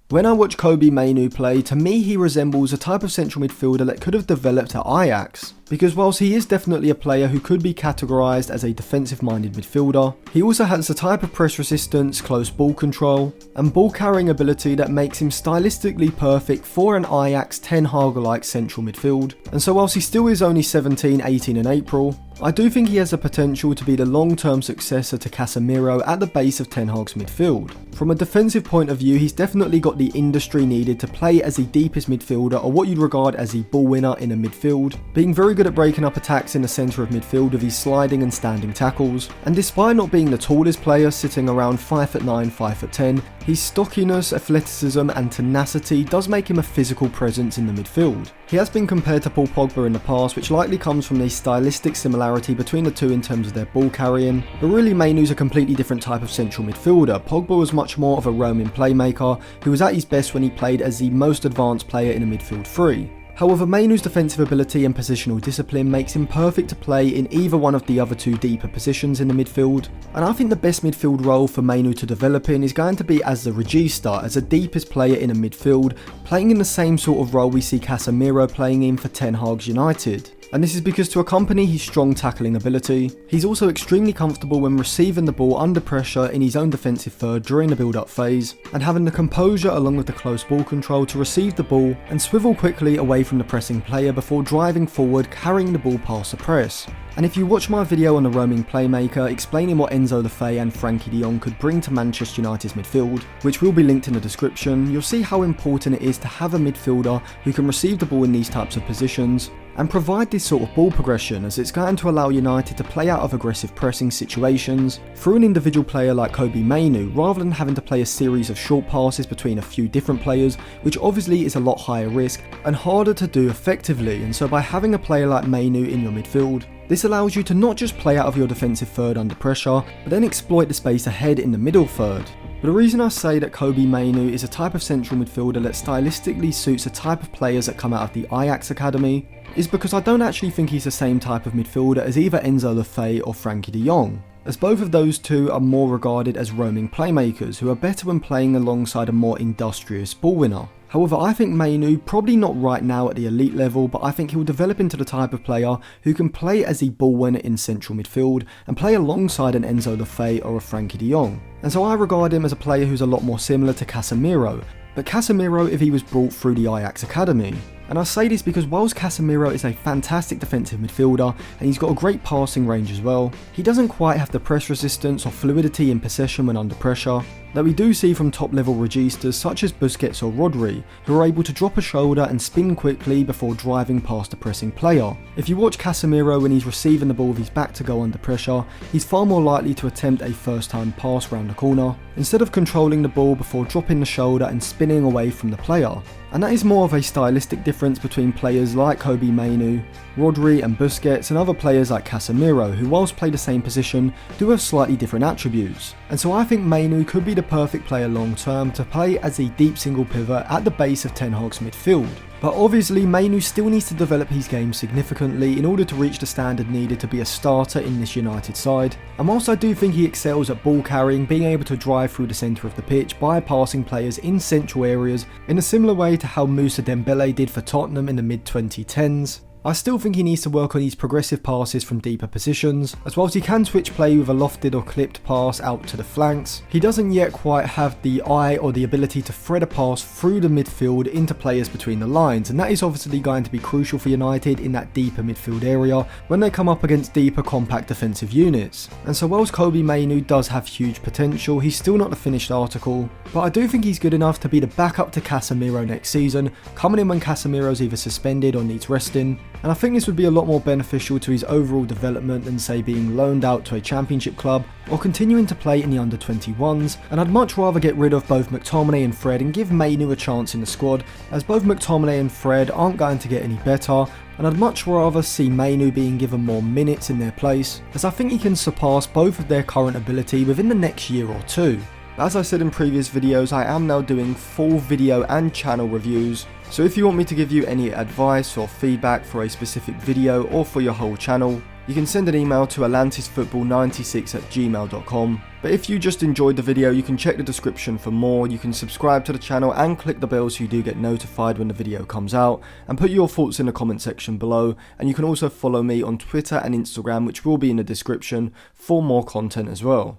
When I watch Kobbie Mainoo play, to me he resembles a type of central midfielder that could have developed at Ajax. Because whilst he is definitely a player who could be categorised as a defensive minded midfielder, he also has the type of press resistance, close ball control, and ball carrying ability that makes him stylistically perfect for an Ajax Ten Hag-like central midfield. And so whilst he still is only 17, 18 in April, I do think he has the potential to be the long-term successor to Casemiro at the base of Ten Hag's midfield. From a defensive point of view, he's definitely got the industry needed to play as the deepest midfielder, or what you'd regard as the ball winner in a midfield, being very good at breaking up attacks in the centre of midfield with his sliding and standing tackles. And despite not being the tallest player, sitting around 5'9", 5'10", his stockiness, athleticism and tenacity does make him a physical presence in the midfield. He has been compared to Paul Pogba in the past, which likely comes from the stylistic similarity between the two in terms of their ball carrying, but really Mainoo's a completely different type of central midfielder. Pogba was much more of a roaming playmaker who was at his best when he played as the most advanced player in a midfield three. However, Mainoo's defensive ability and positional discipline makes him perfect to play in either one of the other two deeper positions in the midfield, and I think the best midfield role for Mainoo to develop in is going to be as the regista, as the deepest player in a midfield, playing in the same sort of role we see Casemiro playing in for Ten Hag's United. And this is because to accompany his strong tackling ability, he's also extremely comfortable when receiving the ball under pressure in his own defensive third during the build-up phase, and having the composure along with the close ball control to receive the ball and swivel quickly away from the pressing player before driving forward, carrying the ball past the press. And if you watch my video on the roaming playmaker explaining what Enzo Lefebvre and Frankie de Jong could bring to Manchester United's midfield, which will be linked in the description, you'll see how important it is to have a midfielder who can receive the ball in these types of positions and provide this sort of ball progression, as it's going to allow United to play out of aggressive pressing situations through an individual player like Kobbie Mainoo, rather than having to play a series of short passes between a few different players, which obviously is a lot higher risk and harder to do effectively. And so by having a player like Mainoo in your midfield, this allows you to not just play out of your defensive third under pressure, but then exploit the space ahead in the middle third. But the reason I say that Kobbie Mainoo is a type of central midfielder that stylistically suits the type of players that come out of the Ajax academy is because I don't actually think he's the same type of midfielder as either Enzo Lefebvre or Frankie de Jong, as both of those two are more regarded as roaming playmakers who are better when playing alongside a more industrious ball winner. However, I think Mainoo, probably not right now at the elite level, but I think he will develop into the type of player who can play as the ball winner in central midfield and play alongside an Enzo Lefebvre or a Frankie de Jong. And so I regard him as a player who's a lot more similar to Casemiro, but Casemiro if he was brought through the Ajax academy. And I say this because whilst Casemiro is a fantastic defensive midfielder and he's got a great passing range as well, he doesn't quite have the press resistance or fluidity in possession when under pressure that we do see from top level registas such as Busquets or Rodri, who are able to drop a shoulder and spin quickly before driving past a pressing player. If you watch Casemiro when he's receiving the ball with his back to go under pressure, he's far more likely to attempt a first time pass round the corner, instead of controlling the ball before dropping the shoulder and spinning away from the player. And that is more of a stylistic difference between players like Kobbie Mainoo, Rodri and Busquets, and other players like Casemiro, who whilst play the same position do have slightly different attributes. And so I think Mainoo could be the perfect player long term to play as a deep single pivot at the base of Ten Hag's midfield. But obviously Mainoo still needs to develop his game significantly in order to reach the standard needed to be a starter in this United side. And whilst I do think he excels at ball carrying, being able to drive through the centre of the pitch, bypassing players in central areas in a similar way to how Moussa Dembele did for Tottenham in the mid-2010s, I still think he needs to work on his progressive passes from deeper positions, as whilst he can switch play with a lofted or clipped pass out to the flanks, he doesn't yet quite have the eye or the ability to thread a pass through the midfield into players between the lines, and that is obviously going to be crucial for United in that deeper midfield area when they come up against deeper compact defensive units. And so whilst Kobbie Mainoo does have huge potential, he's still not the finished article, but I do think he's good enough to be the backup to Casemiro next season, coming in when Casemiro's either suspended or needs resting. And I think this would be a lot more beneficial to his overall development than say being loaned out to a championship club or continuing to play in the under 21s, and I'd much rather get rid of both McTominay and Fred and give Mainoo a chance in the squad, as both McTominay and Fred aren't going to get any better, and I'd much rather see Mainoo being given more minutes in their place, as I think he can surpass both of their current ability within the next year or two. As I said in previous videos, I am now doing full video and channel reviews, so if you want me to give you any advice or feedback for a specific video or for your whole channel, you can send an email to atlantisfootball96@gmail.com. But if you just enjoyed the video, you can check the description for more. You can subscribe to the channel and click the bell so you do get notified when the video comes out, and put your thoughts in the comment section below. And you can also follow me on Twitter and Instagram, which will be in the description, for more content as well.